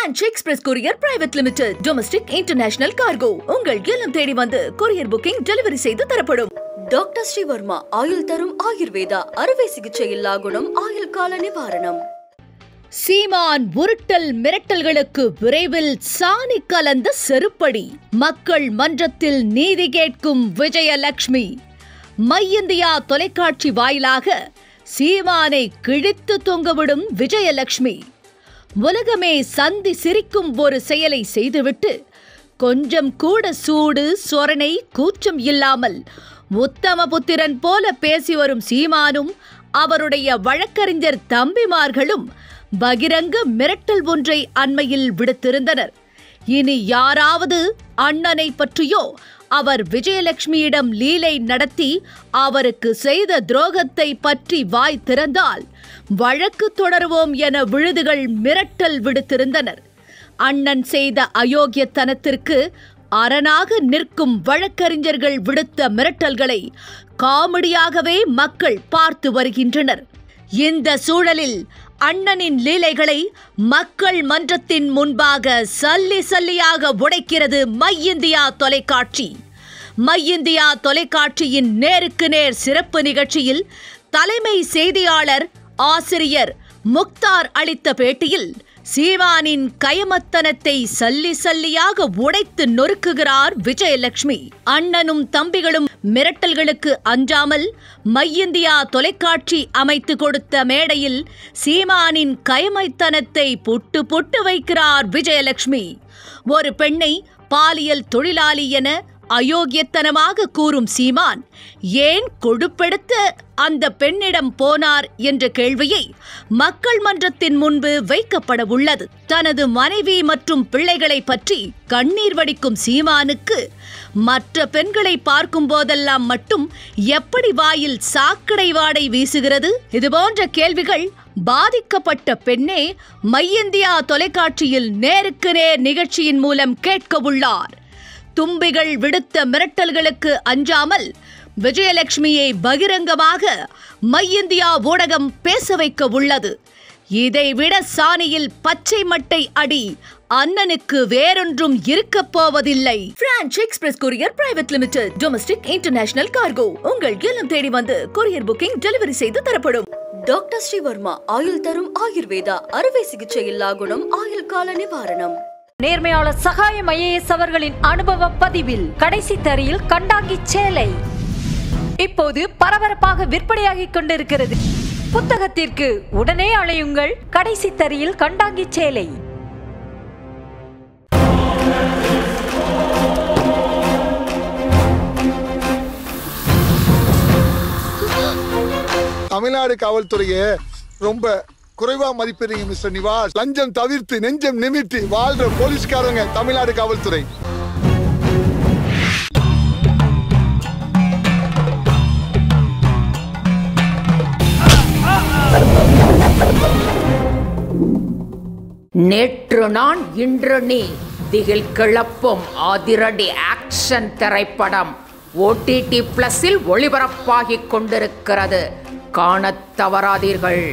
French Express Courier Private Limited. Domestic International Cargo. உங்கள் இல்லம் தேடி வந்து courier booking delivery செய்து தரப்படும். டாக்டர் ஸ்ரீவர்மா ஆயுள் தரும் ஆயுர்வேதா அறுவை சிகிச்சை இல்லா குணம் ஆயுள் கால நிவாரணம். சீமான் உருட்டல் மிரட்டல்களுக்கு விரைவில் சாணி கலந்த செருப்படி. மக்கள் மன்றத்தில் நீதி கேட்கும் விஜயலட்சுமி. மை இந்தியா தொலைக்காட்சி வாயிலாக சீமானை கிழித்து தொங்கவிடும் விஜயலட்சுமி. உலகமே சந்தி சிரிக்கும் ஒரு செயலை செய்துவிட்டு கொஞ்சம் கூட சூடு சொரணை கூச்சம் இல்லாமல் உத்தமபுத்திரன் போல பேசி வரும் சீமானும் அவருடைய வழக்கறிஞர் தம்பிமார்களும் பகிரங்க மிரட்டல் ஒன்றை அண்மையில் விடுத்திருந்தனர். இனி யாராவது அண்ணனை பற்றியோ அவர் விஜயலட்சுமியிடம் லீலை நடத்தி அவருக்கு செய்த துரோகத்தை பற்றி வாய் திறந்தால் வழக்கு தொடருவோம் என விழுதுகள் மிரட்டல் விடுத்திருந்தனர். அண்ணன் செய்த அயோக்கியத்தனத்திற்கு அரணாக நிற்கும் வழக்கறிஞர்கள் விடுத்த மிரட்டல்களை காமெடியாகவே மக்கள் பார்த்து வருகின்றனர். இந்த சூழலில் அண்ணனின் லீலைகளை மக்கள் மன்றத்தின் முன்பாக சல்லி சல்லியாக உடைக்கிறது மை இந்தியா தொலைக்காட்சி. மை இந்தியா தொலைக்காட்சியின் நேருக்கு நேர் சிறப்பு நிகழ்ச்சியில் தலைமை செய்தியாளர் ஆசிரியர் முக்தார் அளித்த பேட்டியில் சீமானின் கயமத்தனத்தை சல்லி சல்லியாக உடைத்து நொறுக்குகிறார் விஜயலட்சுமி. அண்ணனும் தம்பிகளும் மிரட்டல்களுக்கு அஞ்சாமல் மை இந்தியா தொலைக்காட்சி அமைத்து கொடுத்த மேடையில் சீமானின் கயமைத்தனத்தை புட்டு புட்டு வைக்கிறார் விஜயலட்சுமி. ஒரு பெண்ணை பாலியல் தொழிலாளி என அயோக்கியத்தனமாக கூறும் சீமான் ஏன் கொழுப்பெடுத்த அந்த பெண்ணிடம் போனார் என்ற கேள்வியை மக்கள் மன்றத்தின் முன்பு வைக்கப்பட உள்ளது. தனது மனைவி மற்றும் பிள்ளைகளை பற்றி கண்ணீர் வடிக்கும் சீமானுக்கு மற்ற பெண்களை பார்க்கும் போதெல்லாம் மட்டும் எப்படி வாயில் சாக்கடை வாடை வீசுகிறது? இதுபோன்ற கேள்விகள் பாதிக்கப்பட்ட பெண்ணே மை இந்தியா தொலைக்காட்சியில் நேருக்கு நேர் நிகழ்ச்சியின் மூலம் கேட்க உள்ளார். தும்பிகள் விடுத்த மிரட்டல்களுக்கு அஞ்சாமல் விஜயலட்சுமியை பகிரங்கமாக மை இந்தியா ஊடகம் பேச வைக்க உள்ளது. இதைவிட சாணியில் பச்சை மட்டை அடி அண்ணனுக்கு வேறொன்றும் இருக்கப் போவதில்லை. French Express Courier Private Limited. Domestic International Cargo. உங்கள் இல்லம் தேடி வந்து courier booking delivery செய்து தரப்படும். டாக்டர் ஸ்ரீவர்மா ஆயுள் தரும் ஆயுர்வேதா அறுவை சிகிச்சை இல்லா குணம் ஆயுள் கால நிவாரணம். நேர்மையாளர் சகாயம் IAS அவர்களின் அனுபவ பதிவில் கடைசி தரியில் கண்டாங்கி சேலை இப்போது பரபரப்பாக விற்பனையாகிக் கொண்டிருக்கிறது. புத்தகத்திற்கு உடனே அழையுங்கள். கடைசி தரியில் கண்டாங்கி சேலை. தமிழ்நாடு காவல்துறையை ரொம்ப குறைவா மதிப்பிடுறீங்க மிஸ்டர் நிவாஸ். லஞ்சம் தவிர்த்து நெஞ்சம் நிமித்தி வாழ்ற போலீஸ்காரங்க தமிழ்நாடு காவல்துறை. நேற்று நான் இன்று நீ திகில் கிளப்பும் அதிரடி ஆக்ஷன் திரைப்படம் OTT+இல் ஒளிபரப்பாகிக் கொண்டிருக்கிறது. காணத் தவறாதீர்கள்.